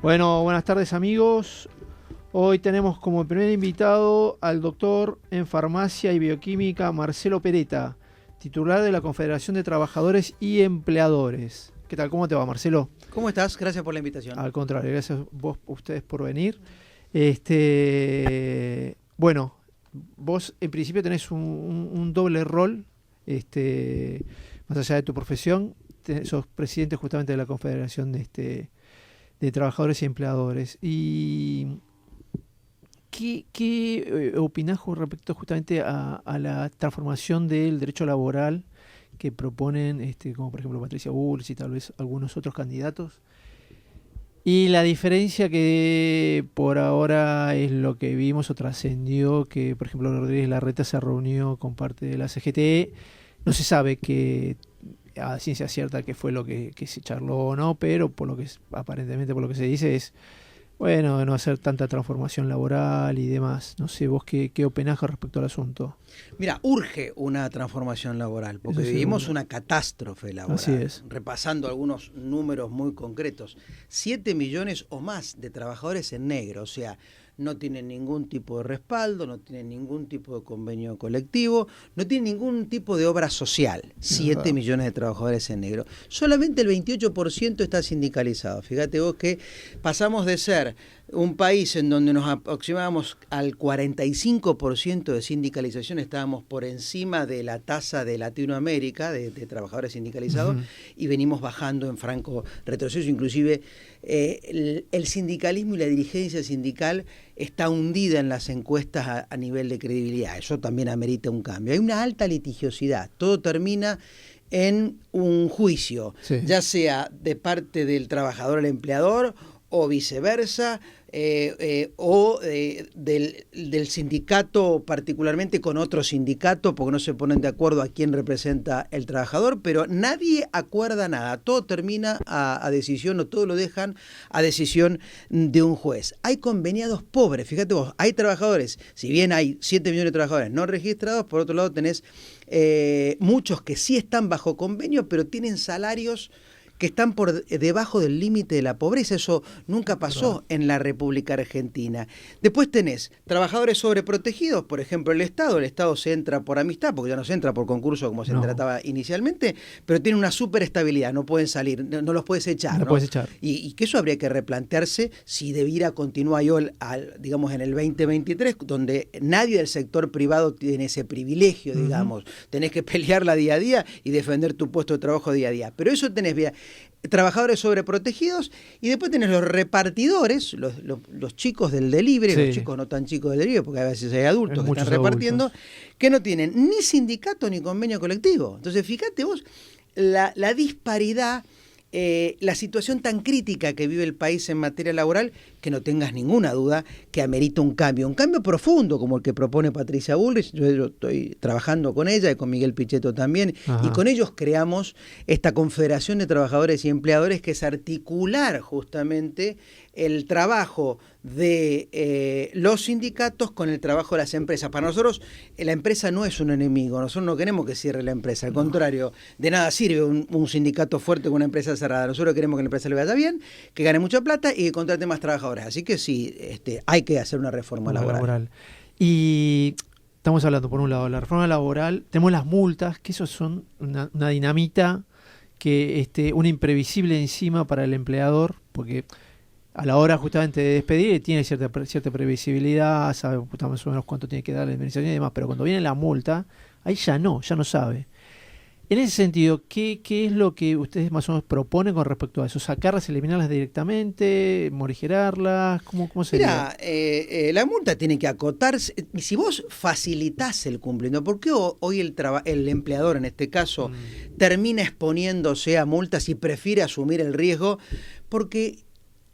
Bueno, buenas tardes amigos. Hoy tenemos como primer invitado al doctor en farmacia y bioquímica Marcelo Peretta, titular de la Confederación de Trabajadores y Empleadores. ¿Qué tal? ¿Cómo te va, Marcelo? ¿Cómo estás? Gracias por la invitación. Al contrario, gracias a ustedes por venir. Bueno, vos en principio tenés un doble rol, más allá de tu profesión, sos presidente justamente de la Confederación de Trabajadores y Empleadores. ¿Y qué opinás con respecto justamente a la transformación del derecho laboral que proponen, como por ejemplo Patricia Bullrich y tal vez algunos otros candidatos? Y la diferencia que por ahora es lo que vimos o trascendió, que por ejemplo Rodríguez Larreta se reunió con parte de la CGT. No se sabe que a ciencia cierta qué fue lo que se charló o no, pero por lo que aparentemente por lo que se dice es, bueno, de no hacer tanta transformación laboral y demás. No sé, vos qué opinás con respecto al asunto. Mira, urge una transformación laboral, porque vivimos una catástrofe laboral. Así es. Repasando algunos números muy concretos, 7 millones o más de trabajadores en negro, o sea, no tienen ningún tipo de respaldo, no tienen ningún tipo de convenio colectivo, no tienen ningún tipo de obra social. 7 millones de trabajadores en negro. Solamente el 28% está sindicalizado. Fíjate vos que pasamos de ser un país en donde nos aproximábamos al 45% de sindicalización, estábamos por encima de la tasa de Latinoamérica de trabajadores sindicalizados, y venimos bajando en franco retroceso. Inclusive el sindicalismo y la dirigencia sindical está hundida en las encuestas a nivel de credibilidad. Eso también amerita un cambio. Hay una alta litigiosidad. Todo termina en un juicio, ya sea de parte del trabajador al empleador o viceversa, del sindicato particularmente con otro sindicato, porque no se ponen de acuerdo a quién representa el trabajador, pero nadie acuerda nada, todo termina a decisión, o todo lo dejan a decisión de un juez. Hay conveniados pobres, fíjate vos, hay trabajadores, si bien hay 7 millones de trabajadores no registrados, por otro lado tenés muchos que sí están bajo convenio, pero tienen salarios que están por debajo del límite de la pobreza. Eso nunca pasó en la República Argentina. Después tenés trabajadores sobreprotegidos, por ejemplo el Estado se entra por amistad, porque ya no se entra por concurso como se trataba inicialmente, pero tiene una superestabilidad, no pueden salir, no los puedes echar. No puedes echar. Y que eso habría que replantearse si debiera continuar hoy, digamos, en el 2023, donde nadie del sector privado tiene ese privilegio, digamos. Tenés que pelearla día a día y defender tu puesto de trabajo día a día. Pero eso tenés trabajadores sobreprotegidos, y después tenés los repartidores, los chicos del delivery, los chicos no tan chicos del delivery, porque a veces hay adultos que están repartiendo, que no tienen ni sindicato ni convenio colectivo. Entonces, fíjate vos la disparidad, la situación tan crítica que vive el país en materia laboral, que no tengas ninguna duda que amerita un cambio profundo como el que propone Patricia Bullrich. Yo estoy trabajando con ella y con Miguel Pichetto también. Ajá. Y con ellos creamos esta Confederación de Trabajadores y Empleadores, que es articular justamente el trabajo de los sindicatos con el trabajo de las empresas. Para nosotros la empresa no es un enemigo, nosotros no queremos que cierre la empresa, al contrario, de nada sirve un sindicato fuerte con una empresa cerrada. Nosotros queremos que la empresa le vaya bien, que gane mucha plata y que contrate más trabajadores. Así que sí, hay que hacer una reforma laboral. Y estamos hablando, por un lado, la reforma laboral, tenemos las multas, que eso son una dinamita, que una imprevisible encima para el empleador, porque a la hora justamente de despedir tiene cierta previsibilidad, sabe más o menos cuánto tiene que dar la indemnización y demás, pero cuando viene la multa, ahí ya no sabe. En ese sentido, ¿qué es lo que ustedes más o menos proponen con respecto a eso? ¿Sacarlas, eliminarlas directamente, morigerarlas? ¿Cómo sería? Mira, la multa tiene que acotarse. Y si vos facilitás el cumplimiento, ¿por qué hoy el empleador, en este caso, termina exponiéndose a multas y prefiere asumir el riesgo? Porque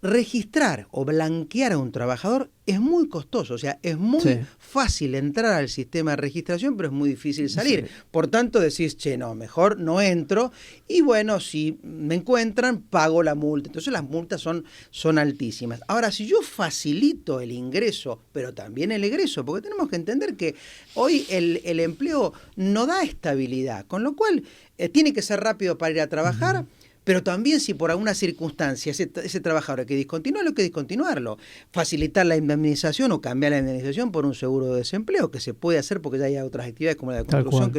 registrar o blanquear a un trabajador es muy costoso, o sea, es muy fácil entrar al sistema de registración, pero es muy difícil salir. Por tanto, decís, no, mejor no entro, y bueno, si me encuentran, pago la multa. Entonces las multas son altísimas. Ahora, si yo facilito el ingreso, pero también el egreso, porque tenemos que entender que hoy el empleo no da estabilidad, con lo cual tiene que ser rápido para ir a trabajar, pero también si por alguna circunstancia ese trabajador hay que discontinuarlo, hay que discontinuarlo. Facilitar la indemnización o cambiar la indemnización por un seguro de desempleo, que se puede hacer porque ya hay otras actividades como la de construcción que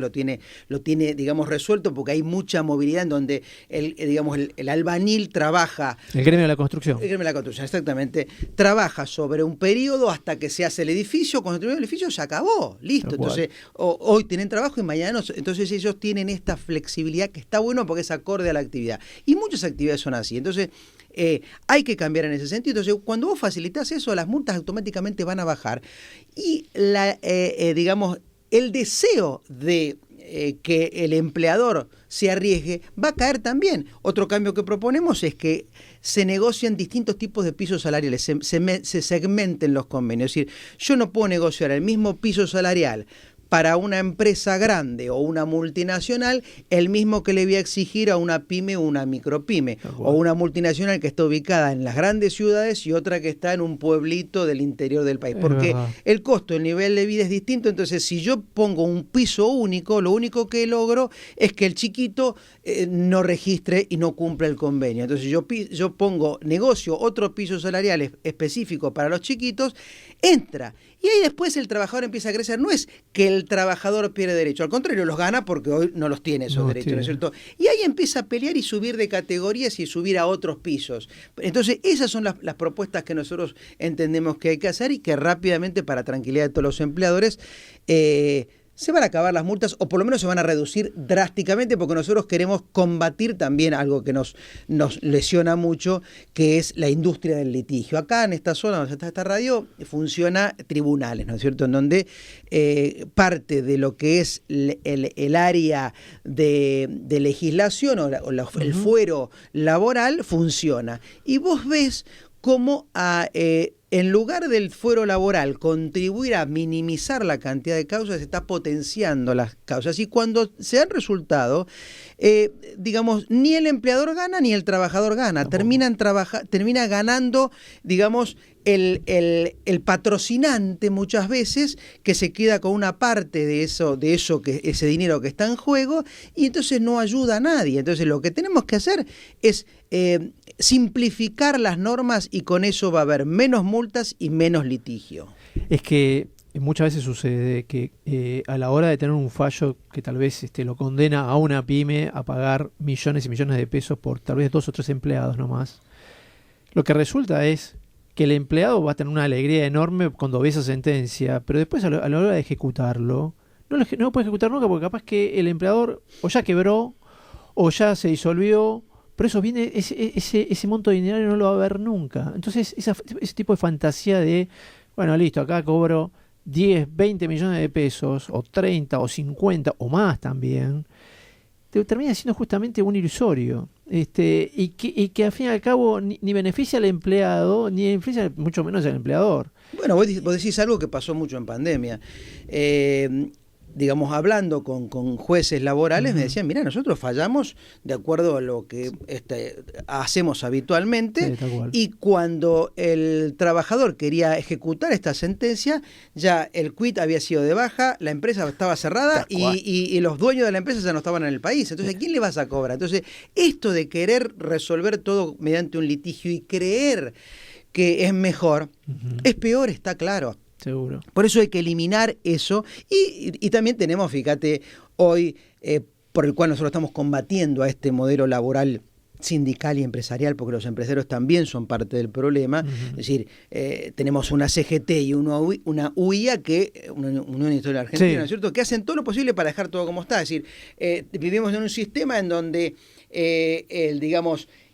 lo tiene, digamos, resuelto, porque hay mucha movilidad en donde el albañil trabaja. El gremio de la construcción. El gremio de la construcción, exactamente. Trabaja sobre un periodo hasta que se hace el edificio. Cuando termina el edificio se acabó, listo. Entonces, hoy tienen trabajo y mañana no. Entonces ellos tienen esta flexibilidad que está bueno porque es acorde a la actividad. Y muchas actividades son así. Entonces, hay que cambiar en ese sentido. Entonces, cuando vos facilitas eso, las multas automáticamente van a bajar. Y el deseo de que el empleador se arriesgue va a caer también. Otro cambio que proponemos es que se negocian distintos tipos de pisos salariales, se segmenten los convenios. Es decir, yo no puedo negociar el mismo piso salarial para una empresa grande o una multinacional, el mismo que le voy a exigir a una pyme o una micropyme, o una multinacional que está ubicada en las grandes ciudades y otra que está en un pueblito del interior del país, porque el costo, el nivel de vida es distinto. Entonces, si yo pongo un piso único, lo único que logro es que el chiquito no registre y no cumpla el convenio. Entonces, yo negocio otro piso salarial específico para los chiquitos, entra. Y ahí después el trabajador empieza a crecer. No es que el trabajador pierde derecho, al contrario, los gana porque hoy no los tiene esos derechos, ¿no es cierto? Y ahí empieza a pelear y subir de categorías y subir a otros pisos. Entonces, esas son las propuestas que nosotros entendemos que hay que hacer y que rápidamente, para tranquilidad de todos los empleadores, se van a acabar las multas, o por lo menos se van a reducir drásticamente, porque nosotros queremos combatir también algo que nos lesiona mucho, que es la industria del litigio. Acá en esta zona donde está esta radio funciona tribunales, ¿no es cierto?, en donde parte de lo que es el área de legislación el fuero laboral funciona. Y vos ves cómo en lugar del fuero laboral contribuir a minimizar la cantidad de causas, se está potenciando las causas. Y cuando se han resultado, ni el empleador gana ni el trabajador gana. Termina ganando, el patrocinante muchas veces, que se queda con una parte de ese dinero que está en juego, y entonces no ayuda a nadie. Entonces lo que tenemos que hacer es simplificar las normas, y con eso va a haber menos multas y menos litigio. Es que muchas veces sucede que a la hora de tener un fallo que tal vez lo condena a una pyme a pagar millones y millones de pesos por tal vez 2 o 3 empleados nomás, lo que resulta es que el empleado va a tener una alegría enorme cuando ve esa sentencia, pero después a la hora de ejecutarlo, no lo puede ejecutar nunca, porque capaz que el empleador o ya quebró o ya se disolvió. Por eso viene ese monto de dinero, no lo va a ver nunca. Entonces, ese tipo de fantasía de, bueno, listo, acá cobro 10, 20 millones de pesos, o 30, o 50, o más también, te termina siendo justamente un ilusorio. Y que al fin y al cabo ni beneficia al empleado, ni beneficia mucho menos al empleador. Bueno, vos decís algo que pasó mucho en pandemia. Hablando con jueces laborales, me decían, mira, nosotros fallamos de acuerdo a lo que hacemos habitualmente, y cuando el trabajador quería ejecutar esta sentencia, ya el quit había sido de baja, la empresa estaba cerrada y los dueños de la empresa ya no estaban en el país. Entonces, ¿a quién le vas a cobrar? Entonces, esto de querer resolver todo mediante un litigio y creer que es mejor, es peor, está claro. Seguro. Por eso hay que eliminar eso, y también tenemos, fíjate, hoy, por el cual nosotros estamos combatiendo a este modelo laboral sindical y empresarial, porque los empresarios también son parte del problema. Es decir, tenemos una CGT y una UIA, una Unión Industrial Argentina, ¿no es cierto?, que hacen todo lo posible para dejar todo como está. Es decir, vivimos en un sistema en donde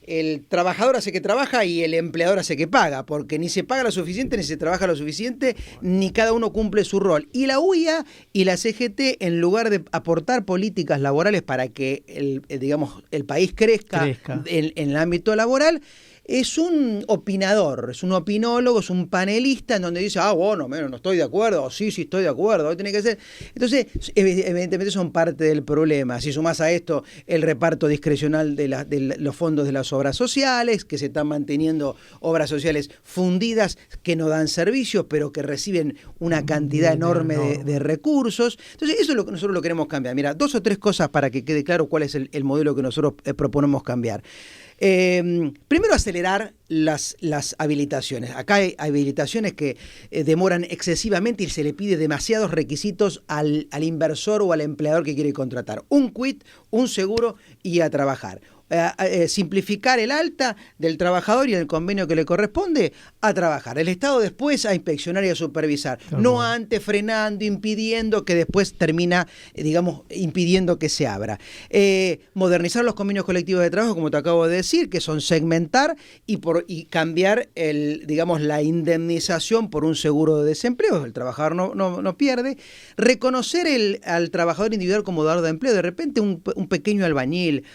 el trabajador hace que trabaja y el empleador hace que paga, porque ni se paga lo suficiente, ni se trabaja lo suficiente, ni cada uno cumple su rol. Y la UIA y la CGT, en lugar de aportar políticas laborales para que el país crezca. En el ámbito laboral, es un opinador, es un opinólogo, es un panelista en donde dice, bueno, no estoy de acuerdo, o sí estoy de acuerdo, hoy tiene que ser. Entonces, evidentemente son parte del problema. Si sumás a esto el reparto discrecional de los fondos de las obras sociales, que se están manteniendo obras sociales fundidas que no dan servicios, pero que reciben una cantidad enorme de recursos. Entonces, eso es lo que nosotros lo queremos cambiar. Mira, 2 o 3 cosas para que quede claro cuál es el modelo que nosotros proponemos cambiar. Primero, acelerar las habilitaciones. Acá hay habilitaciones que demoran excesivamente y se le pide demasiados requisitos al inversor o al empleador que quiere contratar. Un quit, un seguro y a trabajar. Simplificar el alta del trabajador y el convenio que le corresponde a trabajar. El Estado después a inspeccionar y a supervisar. No antes frenando, impidiendo, que después termina, impidiendo que se abra. Modernizar los convenios colectivos de trabajo, como te acabo de decir, que son segmentar y cambiar la indemnización por un seguro de desempleo. El trabajador no pierde. Reconocer al trabajador individual como dador de empleo. De repente un pequeño albañil,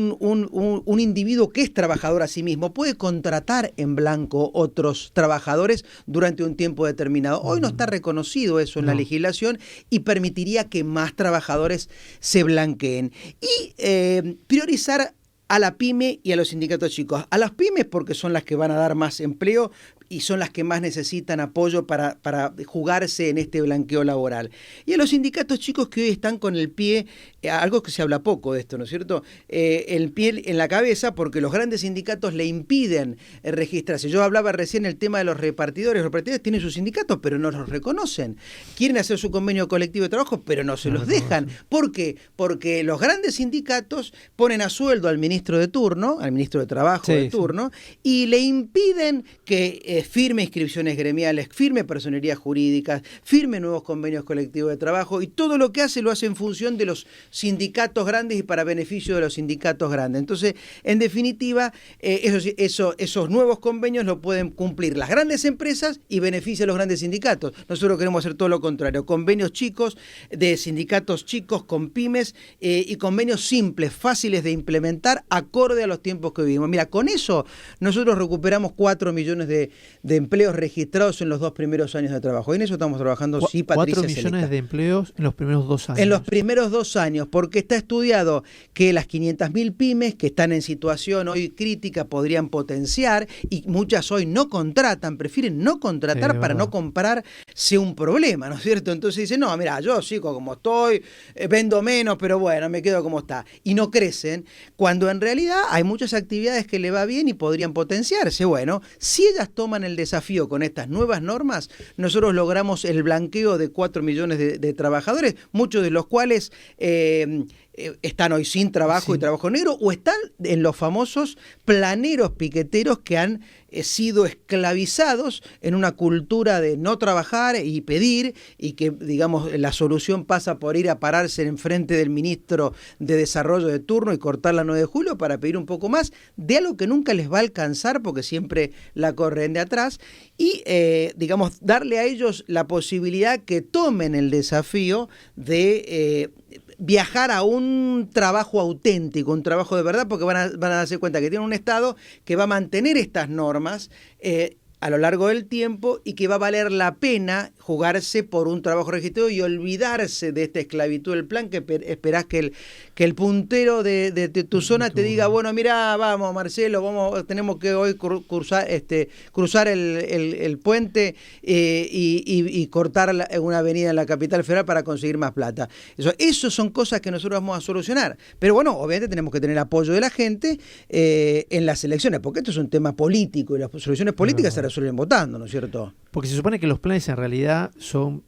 un individuo que es trabajador a sí mismo puede contratar en blanco otros trabajadores durante un tiempo determinado. Hoy no está reconocido eso en la legislación y permitiría que más trabajadores se blanqueen. Y priorizar a la pyme y a los sindicatos chicos. A las pymes porque son las que van a dar más empleo y son las que más necesitan apoyo para jugarse en este blanqueo laboral. Y a los sindicatos chicos que hoy están con el pie, algo que se habla poco de esto, ¿no es cierto? El pie en la cabeza porque los grandes sindicatos le impiden registrarse. Yo hablaba recién del tema de los repartidores. Los repartidores tienen sus sindicatos, pero no los reconocen. Quieren hacer su convenio colectivo de trabajo, pero no se los dejan. ¿Por qué? Porque los grandes sindicatos ponen a sueldo al ministro de turno, al ministro de Trabajo de turno, y le impiden que firme inscripciones gremiales, firme personerías jurídicas, firme nuevos convenios colectivos de trabajo, y todo lo que hace lo hace en función de los sindicatos grandes y para beneficio de los sindicatos grandes. Entonces, en definitiva, esos nuevos convenios lo pueden cumplir las grandes empresas y beneficia a los grandes sindicatos. Nosotros queremos hacer todo lo contrario, convenios chicos, de sindicatos chicos con pymes y convenios simples, fáciles de implementar, acorde a los tiempos que vivimos. Mira, con eso nosotros recuperamos 4 millones de empleos registrados en los 2 primeros años de trabajo. Y en eso estamos trabajando, sí, Patricia. 4 millones de empleos en los primeros 2 años. En los primeros 2 años, porque está estudiado que las 500.000 pymes que están en situación hoy crítica podrían potenciar, y muchas hoy no contratan, prefieren no contratar para no comprarse un problema, ¿no es cierto? Entonces dicen, no, mira, yo sigo como estoy, vendo menos, pero bueno, me quedo como está. Y no crecen, cuando en realidad hay muchas actividades que le va bien y podrían potenciarse. Bueno, si ellas toman el desafío con estas nuevas normas, nosotros logramos el blanqueo de 4 millones de trabajadores, muchos de los cuales están hoy sin trabajo y trabajo negro, o están en los famosos planeros piqueteros que han sido esclavizados en una cultura de no trabajar y pedir, y que, la solución pasa por ir a pararse enfrente del ministro de Desarrollo de turno y cortar la 9 de julio para pedir un poco más de algo que nunca les va a alcanzar porque siempre la corren de atrás, y darle a ellos la posibilidad que tomen el desafío de viajar a un trabajo auténtico, un trabajo de verdad, porque van a darse cuenta que tienen un Estado que va a mantener estas normas a lo largo del tiempo y que va a valer la pena jugarse por un trabajo registrado y olvidarse de esta esclavitud del plan, que esperás que el puntero de tu zona te diga, bueno, mira, vamos Marcelo, tenemos que hoy cruzar el puente y cortar una avenida en la capital federal para conseguir más plata. Eso son cosas que nosotros vamos a solucionar. Pero bueno, obviamente tenemos que tener apoyo de la gente en las elecciones, porque esto es un tema político y las soluciones políticas se resuelven votando, ¿no es cierto? Porque se supone que los planes en realidad son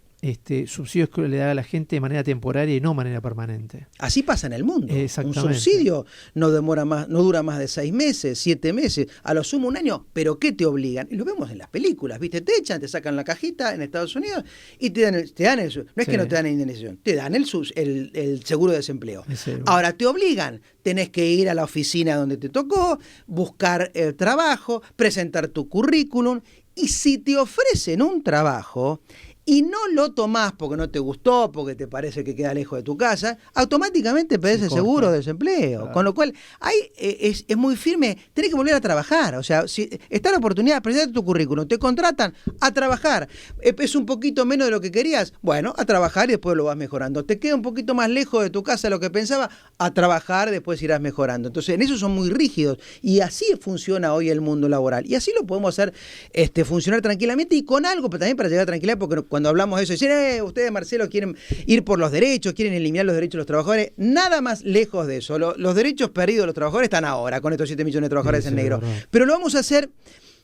subsidios que le da a la gente de manera temporaria y no de manera permanente. Así pasa en el mundo. Exactamente. Un subsidio no dura más de 6 meses, 7 meses, a lo sumo 1 año, pero ¿qué te obligan? Y lo vemos en las películas, ¿viste? Te echan, te sacan la cajita en Estados Unidos y te dan el no es que no te dan la indemnización, te dan el seguro de desempleo. Ahora te obligan, tenés que ir a la oficina donde te tocó, buscar el trabajo, presentar tu currículum, y si te ofrecen un trabajo, y no lo tomás porque no te gustó, porque te parece que queda lejos de tu casa, automáticamente pedís el seguro de desempleo. Claro. Con lo cual, ahí es muy firme, tenés que volver a trabajar. O sea, si está la oportunidad, presentarte tu currículum, te contratan a trabajar, es un poquito menos de lo que querías, bueno, a trabajar y después lo vas mejorando. Te queda un poquito más lejos de tu casa de lo que pensaba, a trabajar, después irás mejorando. Entonces, en eso son muy rígidos y así funciona hoy el mundo laboral. Y así lo podemos hacer funcionar tranquilamente y con algo, pero también para llegar a tranquilidad, porque cuando hablamos de eso, dicen, ustedes, Marcelo, quieren ir por los derechos, quieren eliminar los derechos de los trabajadores. Nada más lejos de eso. Los derechos perdidos de los trabajadores están ahora, con estos 7 millones de trabajadores en negro. Pero lo vamos a hacer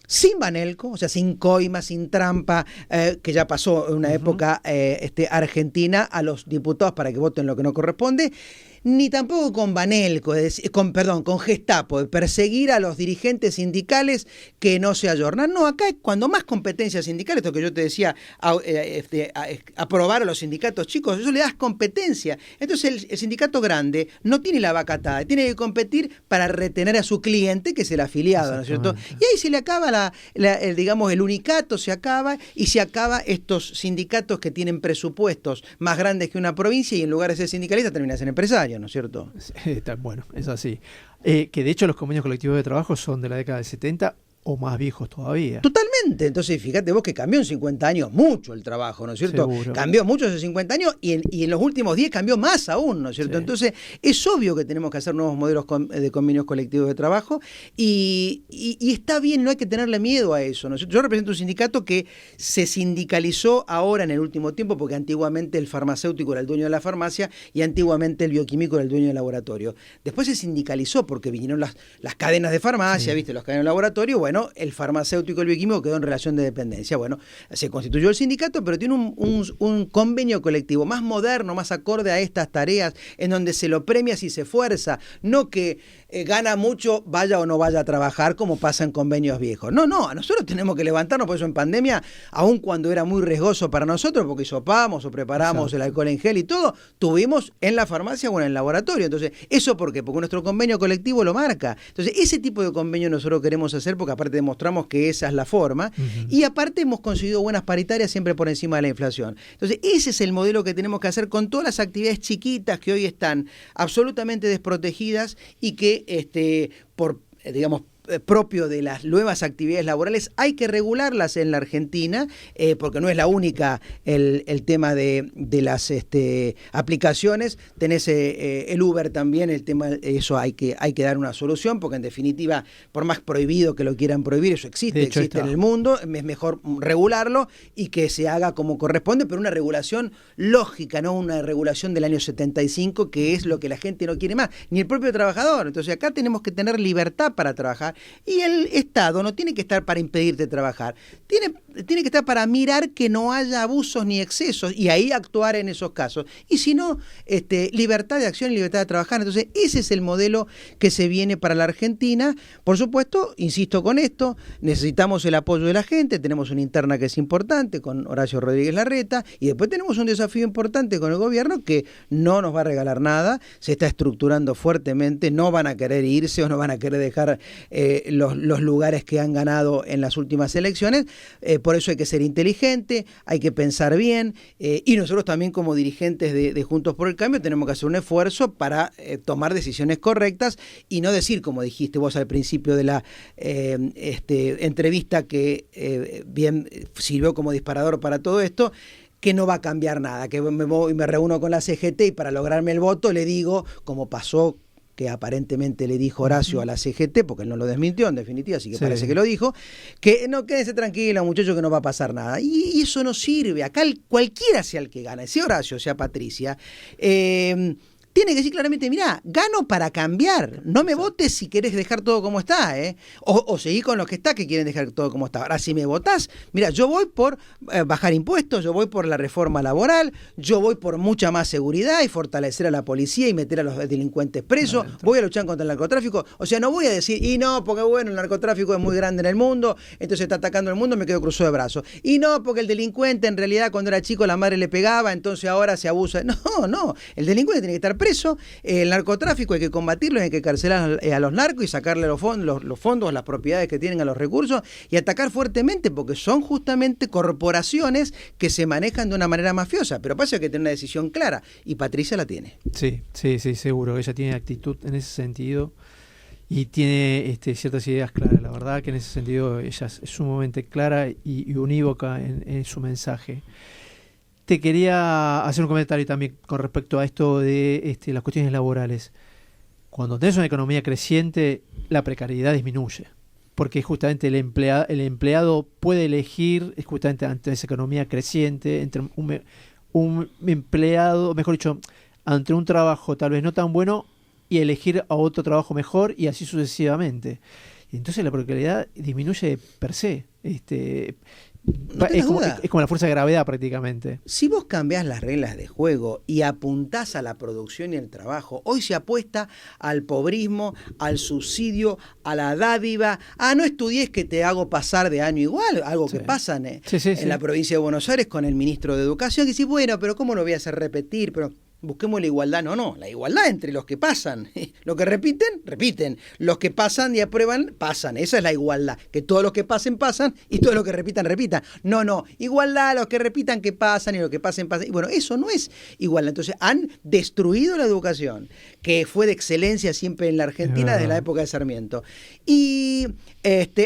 sin Banelco, o sea, sin coima, sin trampa, que ya pasó en una época argentina a los diputados para que voten lo que no corresponde, ni tampoco con Banelco, con Gestapo, de perseguir a los dirigentes sindicales que no se ayornan. No, acá cuando más competencia sindical, esto que yo te decía, aprobar a los sindicatos chicos, eso le das competencia. Entonces el sindicato grande no tiene la vaca atada, tiene que competir para retener a su cliente, que es el afiliado, ¿no es cierto? Y ahí se le acaba el unicato, se acaba, y se acaba estos sindicatos que tienen presupuestos más grandes que una provincia y en lugar de ser sindicalistas terminan siendo empresarios, ¿no es cierto? Bueno, es así. Que de hecho los convenios colectivos de trabajo son de la década del 70 o más viejos todavía. Totalmente. Entonces, fíjate vos que cambió en 50 años mucho el trabajo, ¿no es cierto? Seguro. Cambió mucho hace 50 años y en los últimos 10 cambió más aún, ¿no es cierto? Sí. Entonces, es obvio que tenemos que hacer nuevos modelos de convenios colectivos de trabajo y está bien, no hay que tenerle miedo a eso, ¿no es cierto? Yo represento un sindicato que se sindicalizó ahora en el último tiempo porque antiguamente el farmacéutico era el dueño de la farmacia y antiguamente el bioquímico era el dueño del laboratorio. Después se sindicalizó porque vinieron las cadenas de farmacia, sí. ¿Viste? Los cadenas de laboratorio, bueno, el farmacéutico y el bioquímico quedó en relación de dependencia. Bueno, se constituyó el sindicato, pero tiene un convenio colectivo más moderno, más acorde a estas tareas, en donde se lo premia si se esfuerza, no que gana mucho, vaya o no vaya a trabajar, como pasa en convenios viejos. No, nosotros tenemos que levantarnos, por eso en pandemia, aun cuando era muy riesgoso para nosotros, porque hisopamos o preparamos Exacto. el alcohol en gel y todo, tuvimos en la farmacia o en el laboratorio. Entonces, ¿eso por qué? Porque nuestro convenio colectivo lo marca. Entonces, ese tipo de convenio nosotros queremos hacer porque aparte demostramos que esa es la forma y aparte hemos conseguido buenas paritarias siempre por encima de la inflación. Entonces, ese es el modelo que tenemos que hacer con todas las actividades chiquitas que hoy están absolutamente desprotegidas y que propio de las nuevas actividades laborales, hay que regularlas en la Argentina, porque no es la única el tema de las aplicaciones. Tenés el Uber también, el tema, eso hay que dar una solución, porque en definitiva, por más prohibido que lo quieran prohibir, eso existe en el mundo, es mejor regularlo y que se haga como corresponde, pero una regulación lógica, no una regulación del año 75, que es lo que la gente no quiere más, ni el propio trabajador. Entonces acá tenemos que tener libertad para trabajar. Y el Estado no tiene que estar para impedirte trabajar, tiene que estar para mirar que no haya abusos ni excesos y ahí actuar en esos casos. Y si no, libertad de acción y libertad de trabajar. Entonces, ese es el modelo que se viene para la Argentina. Por supuesto, insisto con esto, necesitamos el apoyo de la gente, tenemos una interna que es importante con Horacio Rodríguez Larreta y después tenemos un desafío importante con el gobierno que no nos va a regalar nada, se está estructurando fuertemente, no van a querer irse o no van a querer dejar los lugares que han ganado en las últimas elecciones, por eso hay que ser inteligente, hay que pensar bien, y nosotros también como dirigentes de Juntos por el Cambio tenemos que hacer un esfuerzo para tomar decisiones correctas y no decir, como dijiste vos al principio de la entrevista que bien sirvió como disparador para todo esto, que no va a cambiar nada, que me reúno con la CGT y para lograrme el voto le digo, como pasó que aparentemente le dijo Horacio a la CGT, porque él no lo desmintió en definitiva, así que sí. Parece que lo dijo, que no, quédense tranquilo muchachos que no va a pasar nada. Y eso no sirve. Acá cualquiera sea el que gane, sea Horacio, sea Patricia, tiene que decir claramente, mirá, gano para cambiar, no me votes si querés dejar todo como está, o seguí con los que está que quieren dejar todo como está. Ahora, si me votás, mirá, yo voy por bajar impuestos, yo voy por la reforma laboral, yo voy por mucha más seguridad y fortalecer a la policía y meter a los delincuentes presos, voy a luchar contra el narcotráfico, o sea, no voy a decir, y no, porque bueno, el narcotráfico es muy grande en el mundo, entonces está atacando el mundo, me quedo cruzado de brazos, y no, porque el delincuente en realidad cuando era chico la madre le pegaba, entonces ahora se abusa. No, el delincuente tiene que estar preso, el narcotráfico hay que combatirlo, hay que carcelar a los narcos y sacarle los fondos, las propiedades que tienen, a los recursos, y atacar fuertemente, porque son justamente corporaciones que se manejan de una manera mafiosa. Pero pasa que tiene una decisión clara, y Patricia la tiene. Sí, seguro. Ella tiene actitud en ese sentido y tiene ciertas ideas claras. La verdad que en ese sentido ella es sumamente clara y unívoca en su mensaje. Te quería hacer un comentario también con respecto a esto de las cuestiones laborales. Cuando tenés una economía creciente, la precariedad disminuye, porque justamente el empleado puede elegir, justamente ante esa economía creciente, entre un empleado, mejor dicho, ante un trabajo tal vez no tan bueno, y elegir a otro trabajo mejor, y así sucesivamente. Y entonces la precariedad disminuye per se. No es duda. como la fuerza de gravedad prácticamente. Si vos cambiás las reglas de juego y apuntás a la producción y el trabajo, hoy se apuesta al pobrismo, al subsidio, a la dádiva. No estudies que te hago pasar de año igual, algo que pasa en la provincia de Buenos Aires con el ministro de Educación, que dice, bueno, pero ¿cómo lo voy a hacer repetir? Pero busquemos la igualdad. No, la igualdad entre los que pasan. Los que repiten, repiten. Los que pasan y aprueban, pasan. Esa es la igualdad. Que todos los que pasen, pasan, y todos los que repitan, repitan. No. Igualdad, los que repitan, que pasan, y los que pasen, pasan. Y bueno, eso no es igualdad. Entonces, han destruido la educación, que fue de excelencia siempre en la Argentina desde la época de Sarmiento. Y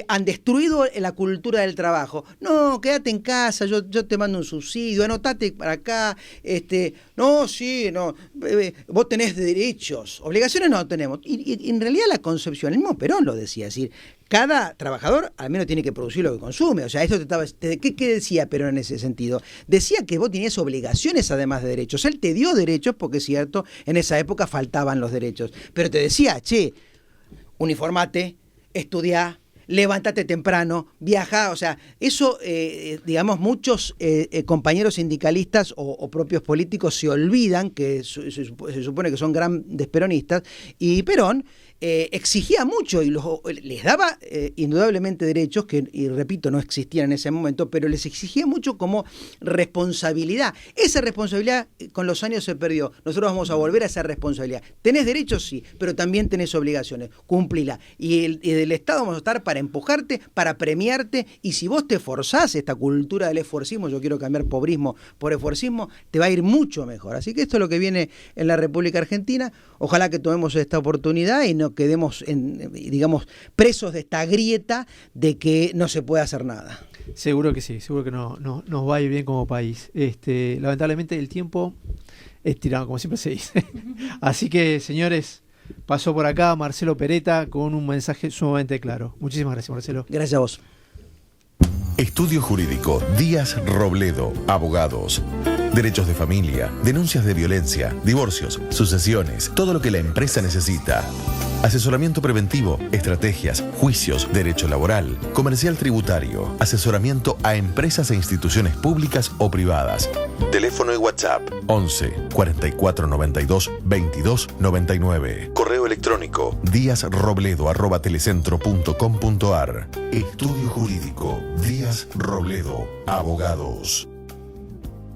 han destruido la cultura del trabajo. No, quédate en casa, yo te mando un subsidio, anotate para acá. Vos tenés derechos, obligaciones no tenemos. Y en realidad la concepción, el mismo Perón lo decía, es decir, cada trabajador al menos tiene que producir lo que consume. O sea, esto ¿qué decía Perón en ese sentido? Decía que vos tenías obligaciones además de derechos. Él te dio derechos porque, es cierto, en esa época faltaban los derechos. Pero te decía, uniformate, estudiá, levántate temprano, viajá. O sea, eso, digamos, muchos compañeros sindicalistas o propios políticos se olvidan, que se supone que son grandes peronistas, y Perón exigía mucho y les daba indudablemente derechos que, y repito, no existían en ese momento, pero les exigía mucho como responsabilidad. Esa responsabilidad con los años se perdió. Nosotros vamos a volver a esa responsabilidad. Tenés derechos, sí, pero también tenés obligaciones. Cumplila. Y del Estado vamos a estar para empujarte, para premiarte, y si vos te esforzás, esta cultura del esfuercismo, yo quiero cambiar pobrismo por esfuercismo, te va a ir mucho mejor. Así que esto es lo que viene en la República Argentina. Ojalá que tomemos esta oportunidad y no quedemos, digamos, presos de esta grieta de que no se puede hacer nada. Seguro que sí, seguro que nos va a ir bien como país. Lamentablemente el tiempo es tirano, como siempre se dice. Así que, señores, pasó por acá Marcelo Peretta con un mensaje sumamente claro. Muchísimas gracias, Marcelo. Gracias a vos. Estudio Jurídico Díaz Robledo, abogados. Derechos de familia, denuncias de violencia, divorcios, sucesiones, todo lo que la empresa necesita. Asesoramiento preventivo, estrategias, juicios, derecho laboral, comercial tributario, asesoramiento a empresas e instituciones públicas o privadas. Teléfono y WhatsApp 11 44 92 22 99. Correo electrónico diazrobledo@telecentro.com.ar. Estudio Jurídico Díaz Robledo, abogados.